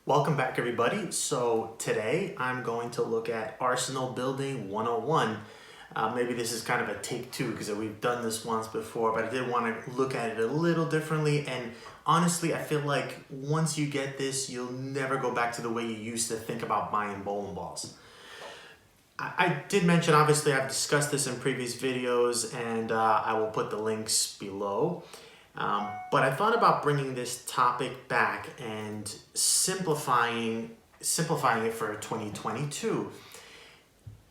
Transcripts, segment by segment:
Welcome back, everybody. So today I'm going to look at Arsenal Building 101. Maybe this is kind of a take two because we've done this once before, but I did want to look at it a little differently. And honestly, I feel like once you get this, you'll never go back to the way you used to think about buying bowling balls. I did mention, obviously, I've discussed this in previous videos, and I will put the links below. But I thought about bringing this topic back and simplifying it for 2022.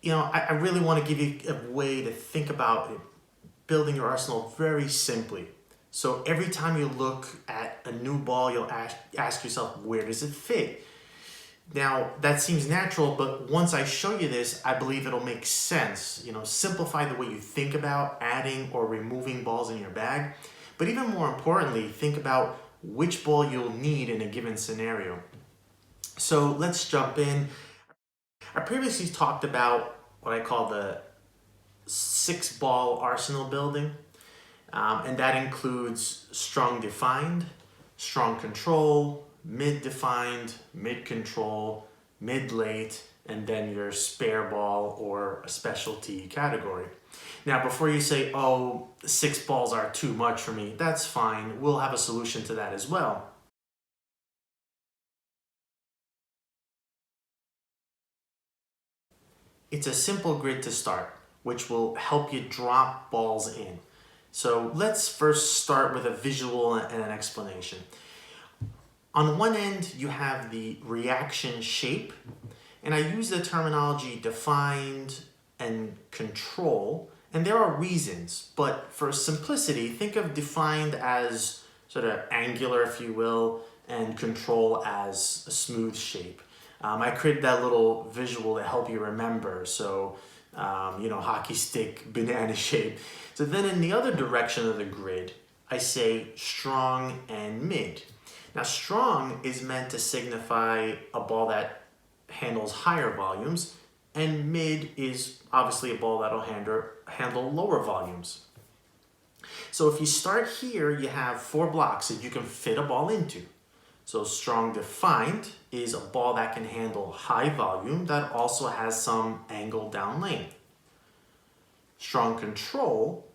I really want to give you a way to think about building your arsenal very simply. So every time you look at a new ball, you'll ask yourself, where does it fit? Now, that seems natural, but once I show you this, I believe it'll make sense. Simplify the way you think about adding or removing balls in your bag. But even more importantly, think about which ball you'll need in a given scenario. So let's jump in. I previously talked about what I call the 6-ball arsenal building. And that includes strong defined, strong control, mid-defined, mid-control, mid-late, and then your spare ball or a specialty category. Now, before you say, oh, 6 balls are too much for me, that's fine. We'll have a solution to that as well. It's a simple grid to start, which will help you drop balls in. So let's first start with a visual and an explanation. On one end, you have the reaction shape, and I use the terminology defined and control, and there are reasons, but for simplicity, think of defined as sort of angular, if you will, and control as a smooth shape. I created that little visual to help you remember, so hockey stick, banana shape. So then in the other direction of the grid, I say strong and mid. Now, strong is meant to signify a ball that handles higher volumes, and mid is obviously a ball that'll handle lower volumes. So if you start here, you have 4 blocks that you can fit a ball into. So strong defined is a ball that can handle high volume that also has some angle down lane. Strong control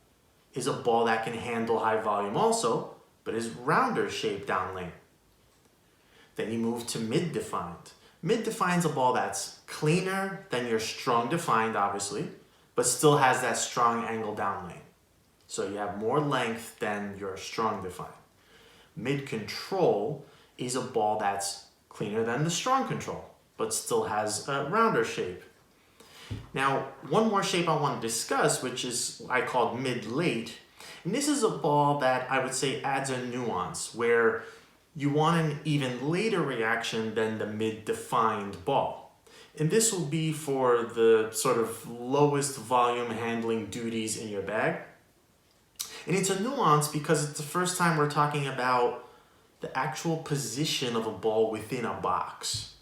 is a ball that can handle high volume also, but is rounder shape down lane. Then you move to mid-defined. Mid-defined is a ball that's cleaner than your strong defined, obviously, but still has that strong angle down lane. So you have more length than your strong defined. Mid-control is a ball that's cleaner than the strong control, but still has a rounder shape. Now, one more shape I want to discuss, which is I called mid-late. And this is a ball that I would say adds a nuance where you want an even later reaction than the mid-defined ball. And this will be for the sort of lowest volume handling duties in your bag. And it's a nuance because it's the first time we're talking about the actual position of a ball within a box.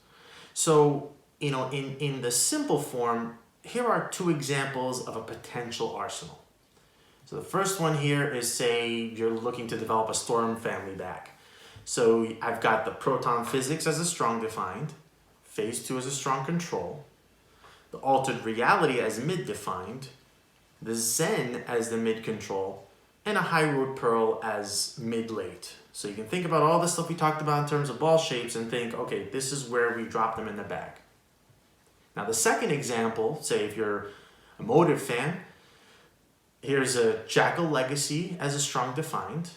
So, in the simple form, here are 2 examples of a potential arsenal. So the first one here is, say, you're looking to develop a storm family bag. So I've got the proton physics as a strong defined, phase 2 as a strong control, the altered reality as mid-defined, the Zen as the mid-control, and a high road pearl as mid-late. So you can think about all the stuff we talked about in terms of ball shapes and think, okay, this is where we drop them in the bag. Now the second example, say if you're a Motive fan, here's a Jackal Legacy as a strong defined,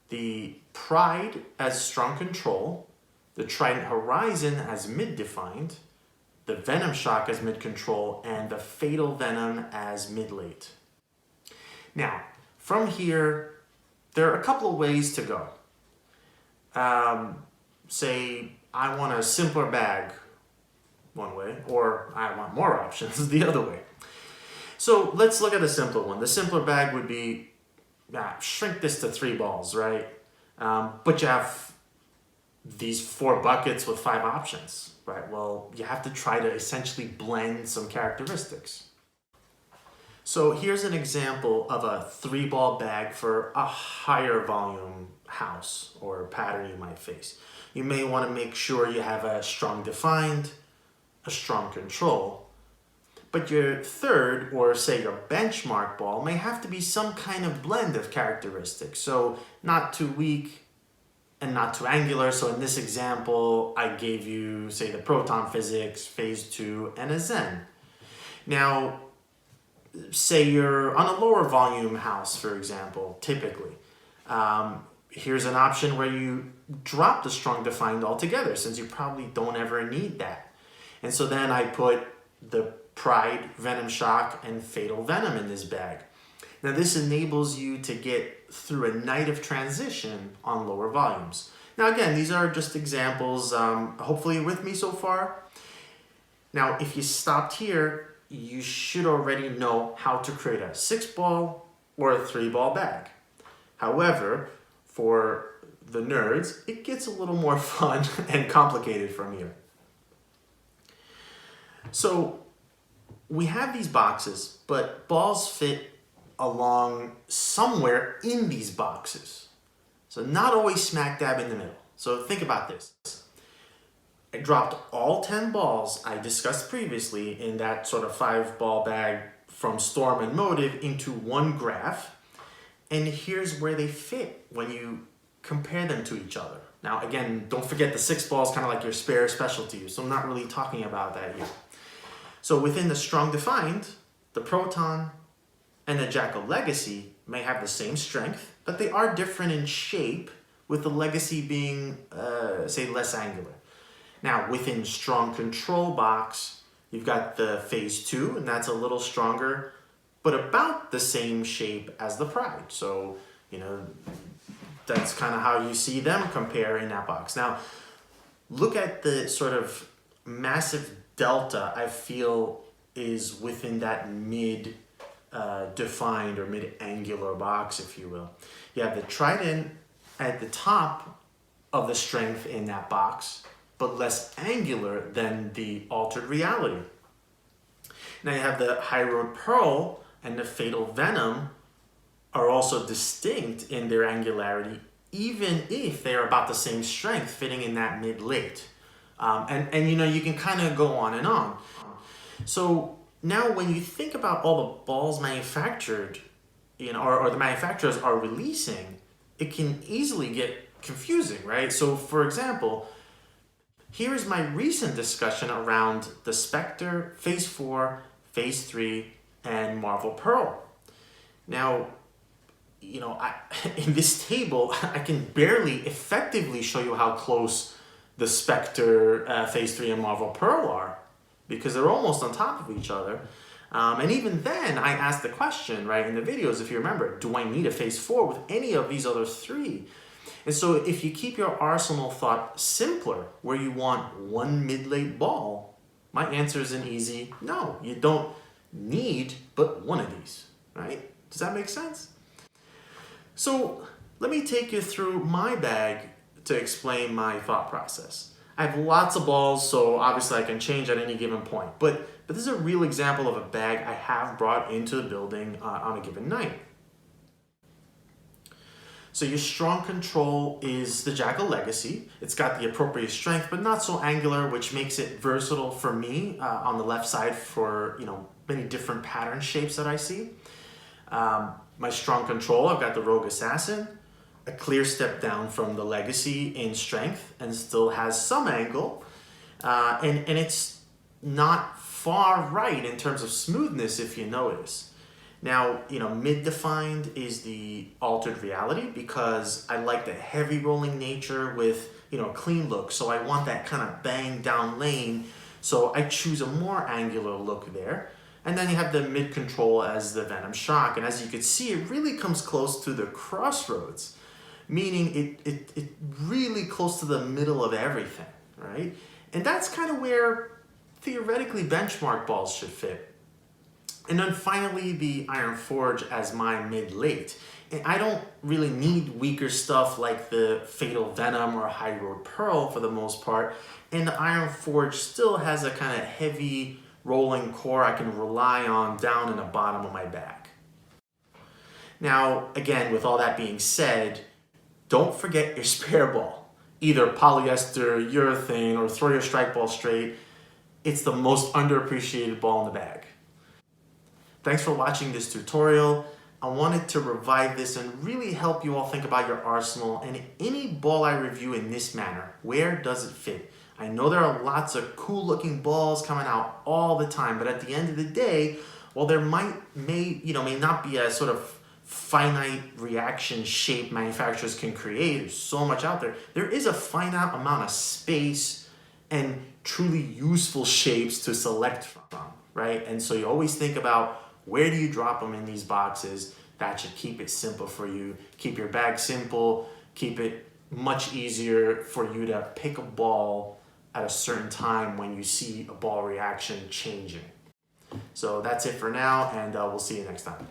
the Pride as strong control, the Trident Horizon as mid-defined, the Venom Shock as mid-control, and the Fatal Venom as mid-late. Now, from here, there are a couple of ways to go. Say, I want a simpler bag, one way, or I want more options, the other way. So let's look at a simpler one. The simpler bag would be, shrink this to 3 balls, right? But you have these 4 buckets with 5 options, right? Well, you have to try to essentially blend some characteristics. So here's an example of a 3-ball bag for a higher volume house or pattern you might face. you may want to make sure you have a strong defined, a strong control. But your third, or say your benchmark ball, may have to be some kind of blend of characteristics. So not too weak and not too angular. So in this example, I gave you, say, the proton physics, phase 2, and a Zen. Now, say you're on a lower volume house, for example, typically. Here's an option where you drop the strong defined altogether, since you probably don't ever need that. And so then I put the Pride, Venom Shock, and Fatal Venom in this bag. Now this enables you to get through a night of transition on lower volumes. Now again, these are just examples. Hopefully you're with me so far. Now if you stopped here, you should already know how to create a 6-ball or a 3-ball bag. However, for the nerds, it gets a little more fun and complicated from here. So we have these boxes, but balls fit along somewhere in these boxes. So not always smack dab in the middle. So think about this. I dropped all 10 balls I discussed previously in that sort of 5-ball bag from Storm and Motive into one graph. And here's where they fit when you compare them to each other. Now, again, don't forget the 6 ball is kind of like your spare specialty, so I'm not really talking about that here. So within the strong defined, the Proton and the Jackal Legacy may have the same strength, but they are different in shape, with the Legacy being, say, less angular. Now, within strong control box, you've got the phase 2, and that's a little stronger, but about the same shape as the Pride. So, you know, that's kind of how you see them compare in that box. Now, look at the sort of massive delta I feel is within that mid-defined or mid-angular box, if you will. You have the Trident at the top of the strength in that box, but less angular than the Altered Reality. Now you have the High Road Pearl and the Fatal Venom are also distinct in their angularity, even if they are about the same strength, fitting in that mid-late. And you know, you can kind of go on and on. So now when you think about all the balls manufactured, you know, or the manufacturers are releasing, it can easily get confusing, right? So for example, here is my recent discussion around the Spectre, Phase 4, Phase 3, and Marvel Pearl. Now, you know, in this table, I can barely effectively show you how close the Spectre, Phase 3, and Marvel Pearl are, because they're almost on top of each other. And even then, I asked the question, right, in the videos, if you remember, do I need a Phase 4 with any of these other 3? And so if you keep your arsenal thought simpler, where you want one mid-late ball, my answer is an easy no. You don't need but one of these, right? Does that make sense? So let me take you through my bag to explain my thought process. I have lots of balls, so obviously I can change at any given point. But this is a real example of a bag I have brought into the building on a given night. So your strong control is the Jackal Legacy. It's got the appropriate strength, but not so angular, which makes it versatile for me on the left side for, you know, many different pattern shapes that I see. My strong control, I've got the Rogue Assassin, a clear step down from the Legacy in strength and still has some angle. And it's not far right in terms of smoothness, if you notice. Now, you know, mid-defined is the Altered Reality because I like the heavy rolling nature with, you know, clean look. So I want that kind of bang down lane. So I choose a more angular look there. And then you have the mid-control as the Venom Shock. And as you can see, it really comes close to the crossroads, meaning it really close to the middle of everything, right? And that's kind of where theoretically benchmark balls should fit. And then finally, the Iron Forge as my mid-late. And I don't really need weaker stuff like the Fatal Venom or High Road Pearl for the most part. And the Iron Forge still has a kind of heavy rolling core I can rely on down in the bottom of my bag. Now, again, with all that being said, don't forget your spare ball. either polyester, urethane, or throw your strike ball straight. It's the most underappreciated ball in the bag. Thanks for watching this tutorial. I wanted to revive this and really help you all think about your arsenal and any ball I review in this manner. Where does it fit? I know there are lots of cool looking balls coming out all the time, but at the end of the day, while there may not be a sort of finite reaction shape manufacturers can create, there's so much out there, there is a finite amount of space and truly useful shapes to select from, right? And so you always think about, where do you drop them in these boxes? That should keep it simple for you. Keep your bag simple, keep it much easier for you to pick a ball at a certain time when you see a ball reaction changing. So that's it for now, and we'll see you next time.